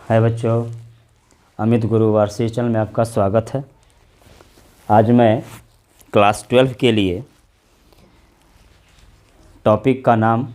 हाय बच्चों, अमित गुरु वार्षिक चैनल में आपका स्वागत है। आज मैं क्लास 12 के लिए टॉपिक का नाम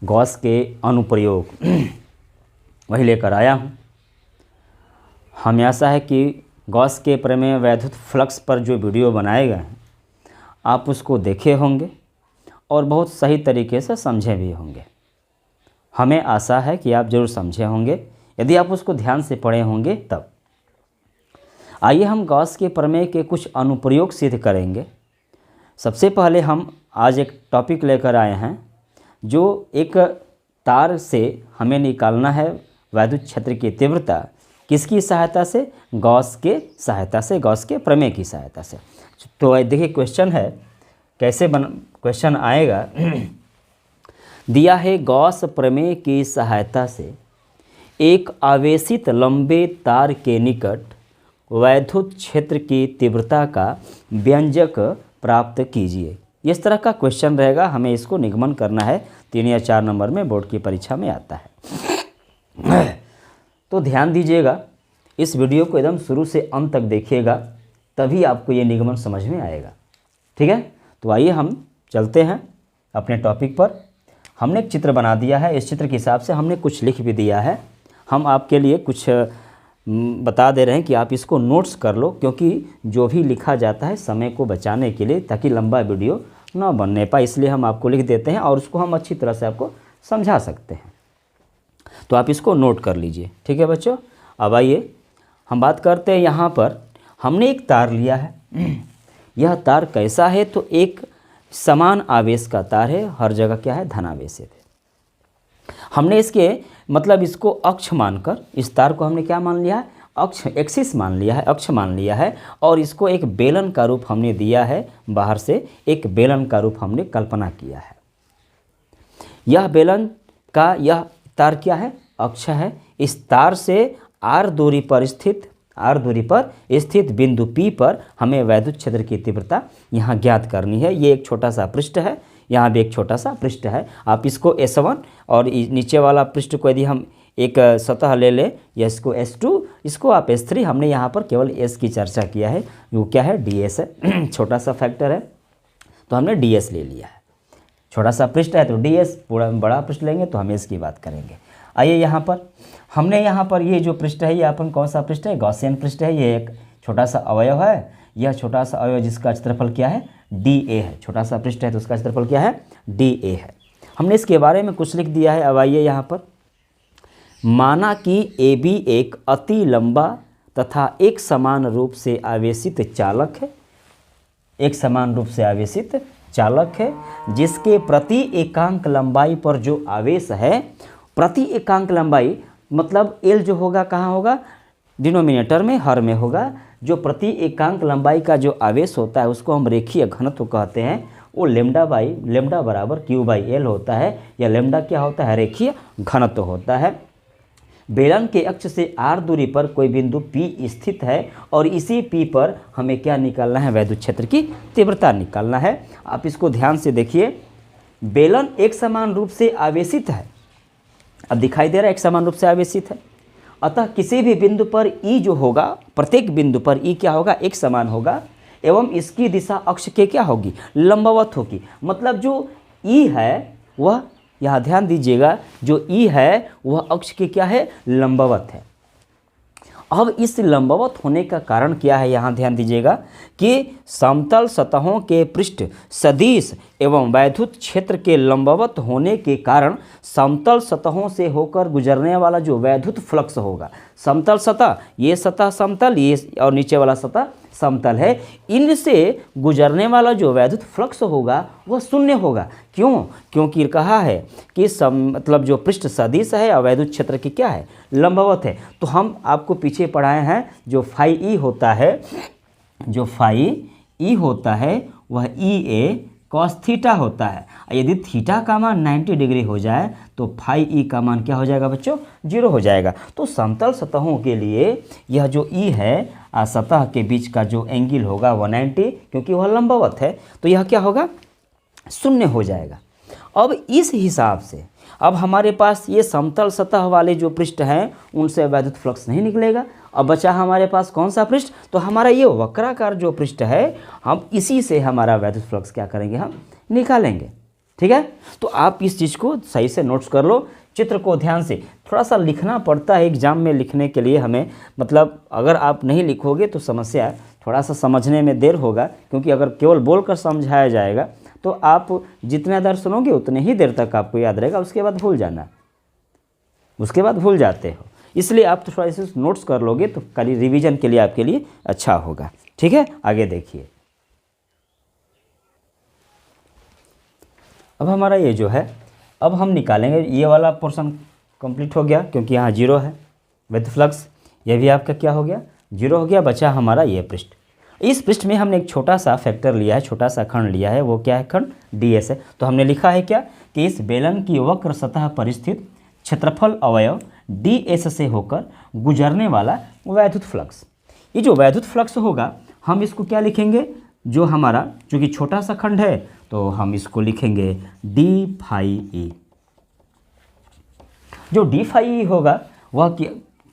गॉस के अनुप्रयोग वही लेकर आया हूँ। हमें आशा है कि गॉस के प्रमेय वैद्युत फ्लक्स पर जो वीडियो बनाए गए हैं आप उसको देखे होंगे और बहुत सही तरीके से समझे भी होंगे। हमें आशा है कि आप ज़रूर समझे होंगे यदि आप उसको ध्यान से पढ़े होंगे तब। आइए हम गॉस के प्रमेय के कुछ अनुप्रयोग सिद्ध करेंगे। सबसे पहले हम आज एक टॉपिक लेकर आए हैं जो एक तार से हमें निकालना है वैद्युत क्षेत्र की तीव्रता। किसकी सहायता से? गॉस के सहायता से, गॉस के प्रमेय की सहायता से। तो देखिए क्वेश्चन है, कैसे क्वेश्चन आएगा। दिया है गॉस प्रमेय की सहायता से एक आवेशित लंबे तार के निकट वैद्युत क्षेत्र की तीव्रता का व्यंजक प्राप्त कीजिए। इस तरह का क्वेश्चन रहेगा, हमें इसको निगमन करना है। 3 या 4 नंबर में बोर्ड की परीक्षा में आता है। तो ध्यान दीजिएगा, इस वीडियो को एकदम शुरू से अंत तक देखिएगा, तभी आपको ये निगमन समझ में आएगा। ठीक है, तो आइए हम चलते हैं अपने टॉपिक पर। हमने एक चित्र बना दिया है, इस चित्र के हिसाब से हमने कुछ लिख भी दिया है। हम आपके लिए कुछ बता दे रहे हैं कि आप इसको नोट्स कर लो, क्योंकि जो भी लिखा जाता है समय को बचाने के लिए, ताकि लंबा वीडियो ना बनने पाए, इसलिए हम आपको लिख देते हैं और उसको हम अच्छी तरह से आपको समझा सकते हैं। तो आप इसको नोट कर लीजिए। ठीक है बच्चों, अब आइए हम बात करते हैं। यहाँ पर हमने एक तार लिया है। यह तार कैसा है? तो एक समान आवेश का तार है, हर जगह क्या है? धनावेशित है। हमने इसके मतलब इसको अक्ष मानकर, इस तार को हमने क्या मान लिया है? अक्ष, एक्सिस मान लिया है, अक्ष मान लिया है। और इसको एक बेलन का रूप हमने दिया है, बाहर से एक बेलन का रूप हमने कल्पना किया है। यह बेलन का यह तार क्या है? अक्ष है। इस तार से आर दूरी पर स्थित बिंदु P पर हमें वैद्युत क्षेत्र की तीव्रता यहाँ ज्ञात करनी है। ये एक छोटा सा पृष्ठ है, यहाँ भी एक छोटा सा पृष्ठ है। आप इसको S1 और नीचे वाला पृष्ठ को यदि हम एक सतह ले लें, इसको S2, इसको आप S3, हमने यहाँ पर केवल S की चर्चा किया है। वो क्या है? DS है। छोटा सा फैक्टर है तो हमने DS ले लिया है। छोटा सा पृष्ठ है तो DS, पूरा बड़ा पृष्ठ लेंगे तो हम S की बात करेंगे। आइए यहाँ पर हमने यहाँ पर ये जो पृष्ठ है, ये अपन कौन सा पृष्ठ है? गॉसियन पृष्ठ है। ये एक छोटा सा अवयव है। यह छोटा सा अवयव जिसका क्षेत्रफल क्या है? DA है। छोटा सा पृष्ठ है तो उसका क्षेत्रफल क्या है? DA है। हमने इसके बारे में कुछ लिख दिया है। अब आइए यहाँ पर, माना कि AB एक अति लंबा तथा एक समान रूप से आवेशित चालक है। एक समान रूप से आवेशित चालक है जिसके प्रति एकांक लंबाई पर जो आवेश है, प्रति एकांक लंबाई मतलब L जो होगा कहाँ होगा? डिनोमिनेटर में, हर में होगा। जो प्रति एकांक लंबाई का जो आवेश होता है उसको हम रेखीय घनत्व कहते हैं। वो लेमडा बराबर Q/L होता है, या लेमडा क्या होता है? रेखीय घनत्व होता है। बेलन के अक्ष से r दूरी पर कोई बिंदु P स्थित है और इसी P पर हमें क्या निकालना है? वैद्युत क्षेत्र की तीव्रता निकालना है। आप इसको ध्यान से देखिए। बेलन एक समान रूप से आवेशित है। अब दिखाई दे रहा है एक समान रूप से आवेशित है, अतः किसी भी बिंदु पर E जो होगा, प्रत्येक बिंदु पर E क्या होगा? एक समान होगा एवं इसकी दिशा अक्ष के क्या होगी? लंबवत होगी। मतलब जो E है वह, यहाँ ध्यान दीजिएगा, जो E है वह अक्ष के क्या है? लंबवत है। अब इस लंबवत होने का कारण क्या है? यहाँ ध्यान दीजिएगा कि समतल सतहों के पृष्ठ सदिश एवं वैद्युत क्षेत्र के लंबवत होने के कारण समतल सतहों से होकर गुजरने वाला जो वैद्युत फ्लक्स होगा, समतल सतह, ये सतह समतल, ये और नीचे वाला सतह समतल है, इनसे गुजरने वाला जो वैद्युत फ्लक्स होगा वह शून्य होगा। क्यों? क्योंकि कहा है कि मतलब जो पृष्ठ सदिश है और वैद्युत क्षेत्र की क्या है? लंबवत है। तो हम आपको पीछे पढ़ाए हैं, जो फाई ई होता है, जो फाई ई होता है वह EA cos थीटा होता है। यदि थीटा का मान 90 डिग्री हो जाए तो फाई ई का मान क्या हो जाएगा बच्चों? 0 हो जाएगा। तो समतल सतहों के लिए यह जो E है, सतह के बीच का जो एंगल होगा वह 90, क्योंकि वह लंबवत है, तो यह क्या होगा? 0 हो जाएगा। अब इस हिसाब से अब हमारे पास ये समतल सतह वाले जो पृष्ठ हैं उनसे वैद्युत फ्लक्स नहीं निकलेगा। अब बचा हमारे पास कौन सा पृष्ठ, तो हमारा ये वक्राकार जो पृष्ठ है हम इसी से हमारा वैद्युत फ्लक्स क्या करेंगे, हम निकालेंगे। ठीक है, तो आप इस चीज़ को सही से नोट्स कर लो, चित्र को ध्यान से। थोड़ा सा लिखना पड़ता है एग्जाम में, लिखने के लिए हमें, मतलब अगर आप नहीं लिखोगे तो समस्या है, थोड़ा सा समझने में देर होगा, क्योंकि अगर केवल बोलकर समझाया जाएगा तो आप जितना देर सुनोगे उतने ही देर तक आपको याद रहेगा, उसके बाद भूल जाना, उसके बाद भूल जाते हो। इसलिए आप तो थोड़ा सा नोट्स कर लोगे तो कल रिवीजन के लिए आपके लिए अच्छा होगा। ठीक है, आगे देखिए। अब हमारा ये जो है, अब हम निकालेंगे, ये वाला पोर्शन कंप्लीट हो गया क्योंकि यहाँ 0 है विद फ्लक्स, ये भी आपका क्या हो गया, 0 हो गया। बचा हमारा ये पृष्ठ। इस पृष्ठ में हमने एक छोटा सा फैक्टर लिया है, छोटा सा खंड लिया है, वो क्या है, खंड ds है। तो हमने लिखा है क्या कि इस बेलन की वक्र सतह पर स्थित क्षेत्रफल अवयव ds से होकर गुजरने वाला वैद्युत फ्लक्स। ये जो वैद्युत फ्लक्स होगा हम इसको क्या लिखेंगे, जो हमारा चूँकि छोटा सा खंड है तो हम इसको लिखेंगे d फाई e। जो d फाई e होगा वह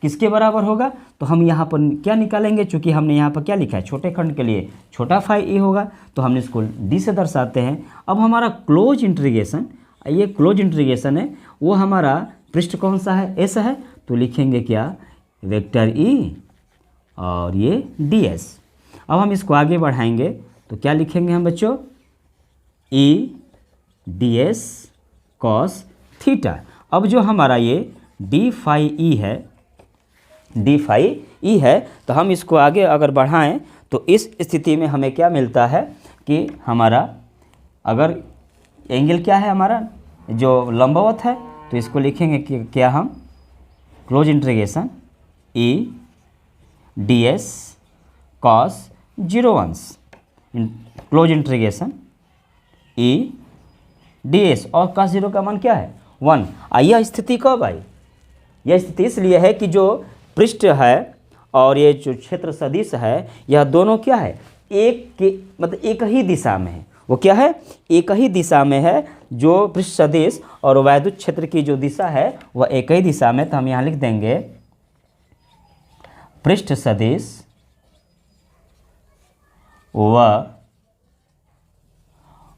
किसके बराबर होगा, तो हम यहाँ पर क्या निकालेंगे, चूँकि हमने यहाँ पर क्या लिखा है, छोटे खंड के लिए छोटा फाई e होगा, तो हमने इसको d से दर्शाते हैं। अब हमारा क्लोज इंटीग्रेशन, ये क्लोज इंटीग्रेशन है, वो हमारा पृष्ठ कौन सा है, s है, तो लिखेंगे क्या, वेक्टर e और ये ds। अब हम इसको आगे बढ़ाएंगे तो क्या लिखेंगे हम बच्चों, e ds cos थीटा। अब जो हमारा ये d फाई e है, d फाई e है, तो हम इसको आगे अगर बढ़ाएं तो इस स्थिति में हमें क्या मिलता है कि हमारा अगर एंगल क्या है हमारा जो लंबवत है, तो इसको लिखेंगे कि क्या हम close integration e ds cos 0 close integration e ds और cos 0 का मान क्या है 1। यह स्थिति कब आई, यह स्थिति इसलिए है कि जो पृष्ठ है और ये जो क्षेत्र सदिश है, यह दोनों क्या है, एक के मतलब एक ही दिशा में है। वो क्या है, एक ही दिशा में है। जो पृष्ठ सदिश और वैद्युत क्षेत्र की जो दिशा है वह एक ही दिशा में, तो हम यहाँ लिख देंगे पृष्ठ सदिश व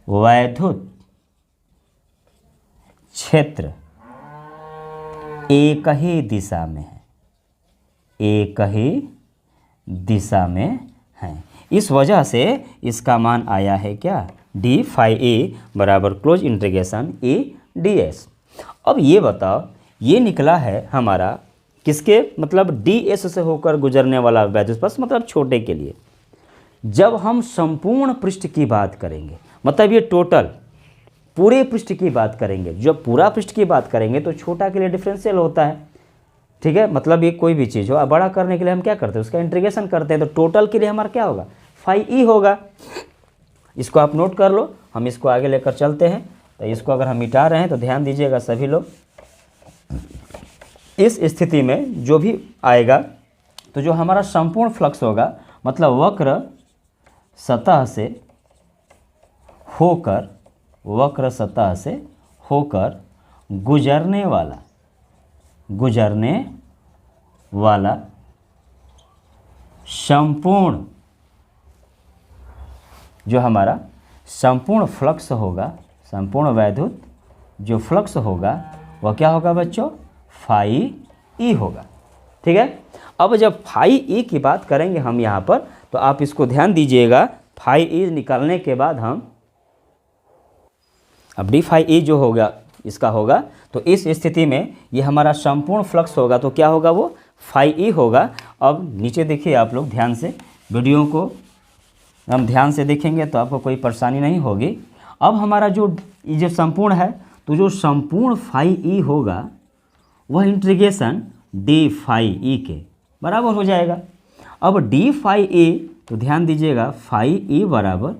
वैद्युत क्षेत्र एक ही दिशा में है, एक ही दिशा में है। इस वजह से इसका मान आया है क्या, d फाई e बराबर क्लोज इंटीग्रेशन e ds। अब ये बताओ, ये निकला है हमारा किसके, मतलब ds से होकर गुजरने वाला वैद्युत पथ, मतलब छोटे के लिए। जब हम संपूर्ण पृष्ठ की बात करेंगे, मतलब ये टोटल पूरे पृष्ठ की बात करेंगे, जब पूरा पृष्ठ की बात करेंगे तो छोटा के लिए डिफरेंशियल होता है। ठीक है, मतलब ये कोई भी चीज़ हो, बड़ा करने के लिए हम क्या करते हैं, उसका इंटीग्रेशन करते हैं, तो टोटल के लिए हमारा क्या होगा, फाई ई होगा। इसको आप नोट कर लो, हम इसको आगे लेकर चलते हैं। तो इसको अगर हम मिटा रहे हैं तो ध्यान दीजिएगा सभी लोग, इस स्थिति में जो भी आएगा तो जो हमारा संपूर्ण फ्लक्स होगा, मतलब वक्र सतह से होकर, वक्र सतह से होकर गुजरने वाला संपूर्ण, जो हमारा संपूर्ण फ्लक्स होगा, संपूर्ण वैद्युत जो फ्लक्स होगा वह क्या होगा बच्चों, फाई ई होगा। ठीक है, अब जब फाई ई की बात करेंगे हम यहाँ पर, तो आप इसको ध्यान दीजिएगा। फाई ई निकालने के बाद हम अब डी फाई ई जो होगा इसका होगा, तो इस स्थिति में ये हमारा संपूर्ण फ्लक्स होगा, तो क्या होगा, वो फाई ई होगा। अब नीचे देखिए आप लोग ध्यान से, वीडियो को हम ध्यान से देखेंगे तो आपको कोई परेशानी नहीं होगी। अब हमारा जो ये संपूर्ण है, तो जो संपूर्ण फाई ई होगा वह इंटीग्रेशन डी फाई ई के बराबर हो जाएगा। अब डी फाई ई, तो ध्यान दीजिएगा, फाई ई बराबर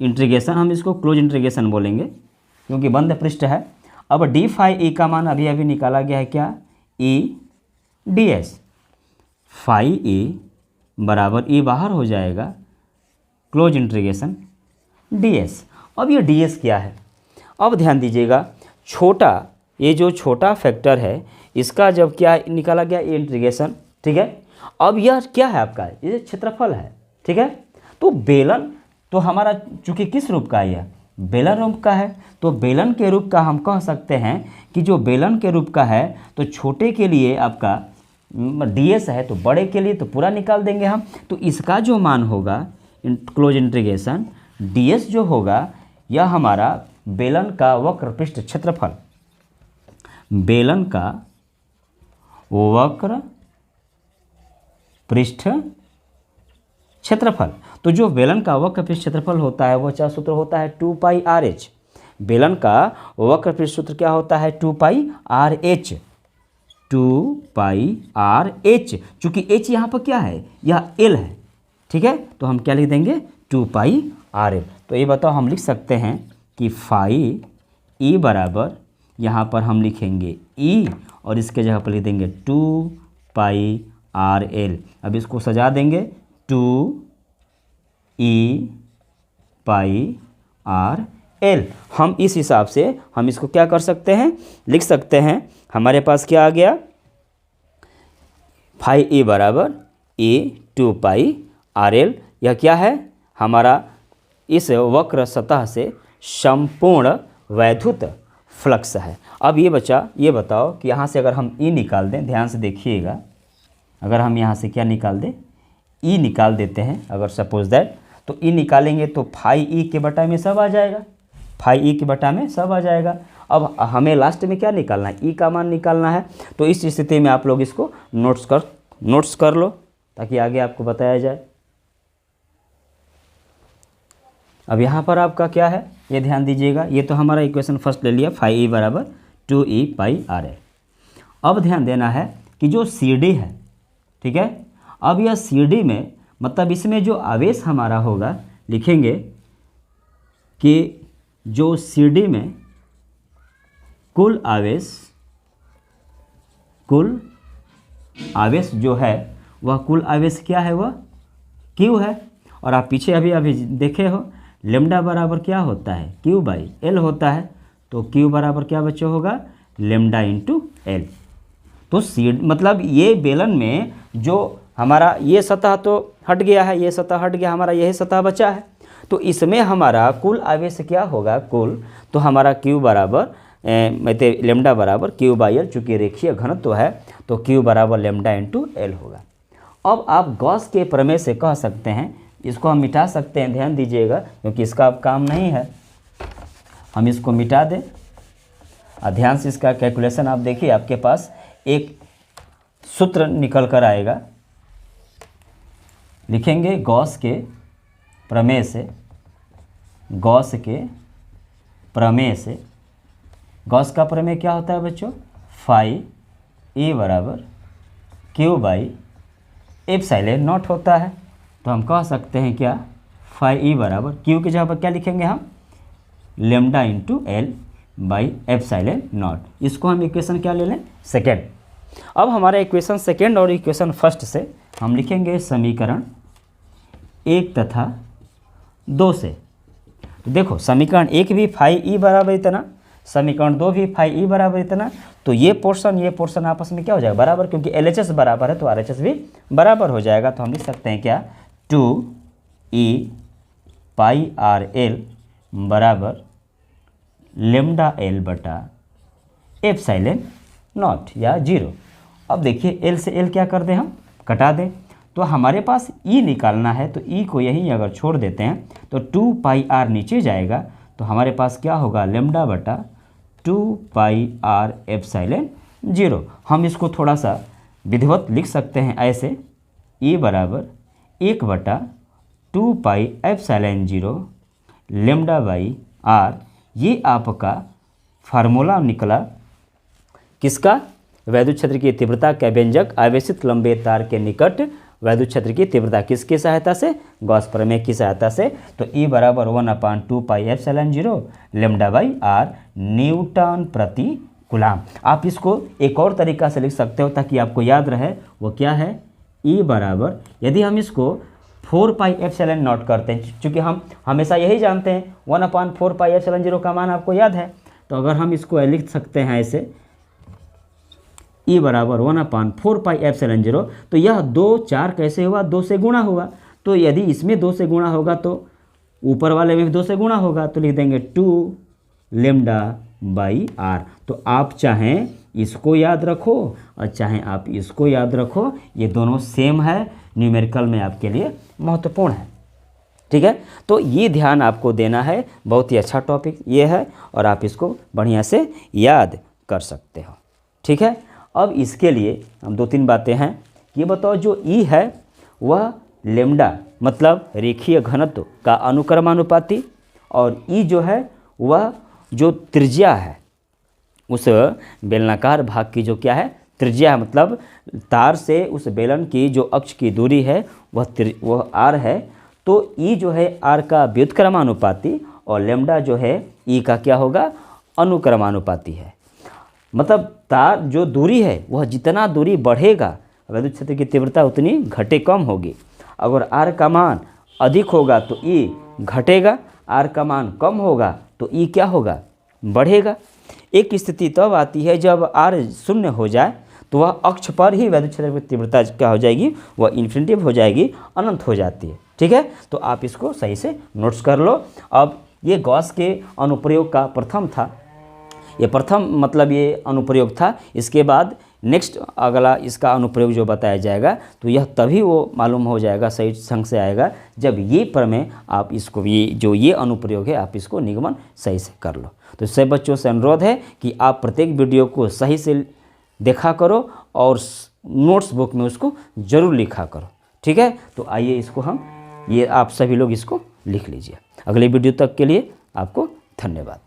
इंटीग्रेशन, हम इसको क्लोज इंटीग्रेशन बोलेंगे क्योंकि बंद पृष्ठ है। अब डी फाई ई का मान अभी अभी निकाला गया है क्या, E D S. Phi E बराबर ई बाहर हो जाएगा, क्लोज इंटीग्रेशन डी एस। अब ये डी एस क्या है, अब ध्यान दीजिएगा, छोटा ये जो छोटा फैक्टर है इसका जब क्या निकाला गया, ये इंटीग्रेशन, ठीक है। अब यह क्या है आपका, ये क्षेत्रफल है, ठीक है। तो बेलन तो हमारा चूंकि किस रूप का है, यह बेलन रूप का है, तो बेलन के रूप का हम कह सकते हैं कि जो बेलन के रूप का है तो छोटे के लिए आपका ds है, तो बड़े के लिए तो पूरा निकाल देंगे हम। तो इसका जो मान होगा क्लोज इंटीग्रेशन ds जो होगा यह हमारा बेलन का वक्र पृष्ठ क्षेत्रफल, बेलन का वक्र पृष्ठ क्षेत्रफल। तो जो बेलन का वक्र पृष्ठ क्षेत्रफल होता है वो क्या सूत्र होता है, 2πrh। बेलन का वक्र पृष्ठ सूत्र क्या होता है, 2πrh, 2πrh। चूंकि h यहाँ पर क्या है, यह l है, ठीक है। तो हम क्या लिख देंगे, 2πrl। तो ये बताओ, हम लिख सकते हैं कि फाई e बराबर, यहाँ पर हम लिखेंगे e और इसके जगह पर लिख देंगे 2πrl। अब इसको सजा देंगे, 2e/rl। हम इस हिसाब से हम इसको क्या कर सकते हैं, लिख सकते हैं। हमारे पास क्या आ गया, फाई e बराबर e 2πrl। यह क्या है, हमारा इस वक्र सतह से संपूर्ण वैद्युत फ्लक्स है। अब ये बचा, ये बताओ कि यहाँ से अगर हम E निकाल दें, ध्यान से देखिएगा, अगर हम यहाँ से क्या निकाल दें, E निकाल देते हैं अगर सपोज दैट, तो E निकालेंगे तो फाई E के बटा में सब आ जाएगा, फाई E के बटा में सब आ जाएगा। अब हमें लास्ट में क्या निकालना है, E का मान निकालना है। तो इस स्थिति में आप लोग इसको नोट्स कर लो ताकि आगे आपको बताया जाए। अब यहाँ पर आपका क्या है, ये ध्यान दीजिएगा, ये तो हमारा इक्वेशन फर्स्ट ले लिया, फाई E बराबर 2e/rl। अब ध्यान देना है कि जो CD है, ठीक है, अब यह CD में मतलब इसमें जो आवेश हमारा होगा, लिखेंगे कि जो CD में कुल आवेश जो है वह कुल आवेश क्या है, वह Q है। और आप पीछे अभी देखे हो, लेमडा बराबर क्या होता है, Q/L होता है। तो Q बराबर क्या बच्चों होगा, लेमडा इंटू L। तो मतलब ये बेलन में जो हमारा ये सतह तो हट गया है, ये सतह हट गया, हमारा यही सतह बचा है। तो इसमें हमारा कुल आवेश क्या होगा, कुल तो हमारा Q बराबर मतलब लेमडा बराबर Q/L, चूँकि रेखीय घनत्व है तो Q बराबर लेमडा इंटू L होगा। अब आप गॉस के प्रमेय से कह सकते हैं, इसको हम मिटा सकते हैं, ध्यान दीजिएगा क्योंकि इसका अब काम नहीं है, हम इसको मिटा दें। ध्यान से इसका कैलकुलेशन आप देखिए, आपके पास एक सूत्र निकल कर आएगा, लिखेंगे गॉस के प्रमेय से, गॉस के प्रमेय से। गॉस का प्रमेय क्या होता है बच्चों, फाई E बराबर Q/ε0 होता है। तो हम कह सकते हैं क्या, फाई E बराबर Q की जगह पर क्या लिखेंगे हम, लेमडा इंटू L/ε0। इसको हम इक्वेशन क्या ले लें, सेकेंड। अब हमारा इक्वेशन सेकेंड और इक्वेशन फर्स्ट से हम लिखेंगे समीकरण 1 तथा 2 से। तो देखो समीकरण 1 भी फाई E बराबर इतना, समीकरण 2 भी फाई E बराबर इतना। तो ये पोर्शन आपस में क्या हो जाएगा, बराबर, क्योंकि LHS बराबर है तो RHS भी बराबर हो जाएगा। तो हम लिख सकते हैं क्या, 2e/rl बराबर लेमडा L बटा ε0 या 0। अब देखिए L से L क्या कर दें, हम कटा दें। तो हमारे पास E निकालना है, तो E को यहीं अगर छोड़ देते हैं तो 2πr नीचे जाएगा। तो हमारे पास क्या होगा, लेमडा बटा 2πr ε0। हम इसको थोड़ा सा विधिवत लिख सकते हैं ऐसे, E बराबर 1 बटा 2πε0 लेमडा/r। ये आपका फार्मूला निकला किसका, वैद्युत क्षेत्र की तीव्रता का व्यंजक आवेशित लंबे तार के निकट वैद्युत क्षेत्र की तीव्रता किसकी सहायता से, गॉस प्रमेय की सहायता से। तो E बराबर 1/2πε0 लेमडा/r न्यूटन प्रति कूलाम। आप इसको एक और तरीका से लिख सकते हो ताकि आपको याद रहे, वो क्या है, E बराबर, यदि हम इसको 4πε0 करते हैं, चूँकि हम हमेशा यही जानते हैं 1/4πε0 का मान आपको याद है, तो अगर हम इसको लिख सकते हैं ऐसे E बराबर 1/4πε0, तो यह 2 4 कैसे हुआ, 2 से गुणा हुआ। तो यदि इसमें 2 से गुणा होगा तो ऊपर वाले में भी 2 से गुणा होगा, तो लिख देंगे 2 λ/r। तो आप चाहें इसको याद रखो और चाहें आप इसको याद रखो, ये दोनों सेम है, न्यूमेरिकल में आपके लिए महत्वपूर्ण है। ठीक है, तो ये ध्यान आपको देना है, बहुत ही अच्छा टॉपिक ये है और आप इसको बढ़िया से याद कर सकते हो। ठीक है, अब इसके लिए हम 2-3 बातें हैं। ये बताओ, जो ई है वह लेम्डा मतलब रेखीय घनत्व का अनुक्रमानुपाती, और ई जो है वह जो त्रिज्या है उस बेलनाकार भाग की जो क्या है, त्रिज्या है, मतलब तार से उस बेलन की जो अक्ष की दूरी है वह आर है। तो ई जो है आर का व्युत्क्रमानुपाती और लेम्डा जो है ई का क्या होगा, अनुक्रमानुपाती है। मतलब तार जो दूरी है वह जितना दूरी बढ़ेगा विद्युत क्षेत्र की तीव्रता उतनी घटे कम होगी। अगर आर का मान अधिक होगा तो ई घटेगा, आर का मान कम होगा तो ई क्या होगा, बढ़ेगा। एक स्थिति तब आती है जब आर 0 हो जाए, तो वह अक्ष पर ही विद्युत क्षेत्र की तीव्रता क्या हो जाएगी, वह इन्फिनिटिव हो जाएगी, अनंत हो जाती है। ठीक है, तो आप इसको सही से नोट्स कर लो। अब ये गॉस के अनुप्रयोग का प्रथम था, ये प्रथम मतलब ये अनुप्रयोग था। इसके बाद नेक्स्ट अगला इसका अनुप्रयोग जो बताया जाएगा, तो यह तभी वो मालूम हो जाएगा, सही ढंग से आएगा, जब ये प्रमेय आप इसको, ये अनुप्रयोग है आप इसको निगमन सही से कर लो। तो सब बच्चों से अनुरोध है कि आप प्रत्येक वीडियो को सही से देखा करो और नोट्स बुक में उसको ज़रूर लिखा करो। ठीक है, तो आइए इसको हम, ये आप सभी लोग इसको लिख लीजिए। अगले वीडियो तक के लिए आपको धन्यवाद।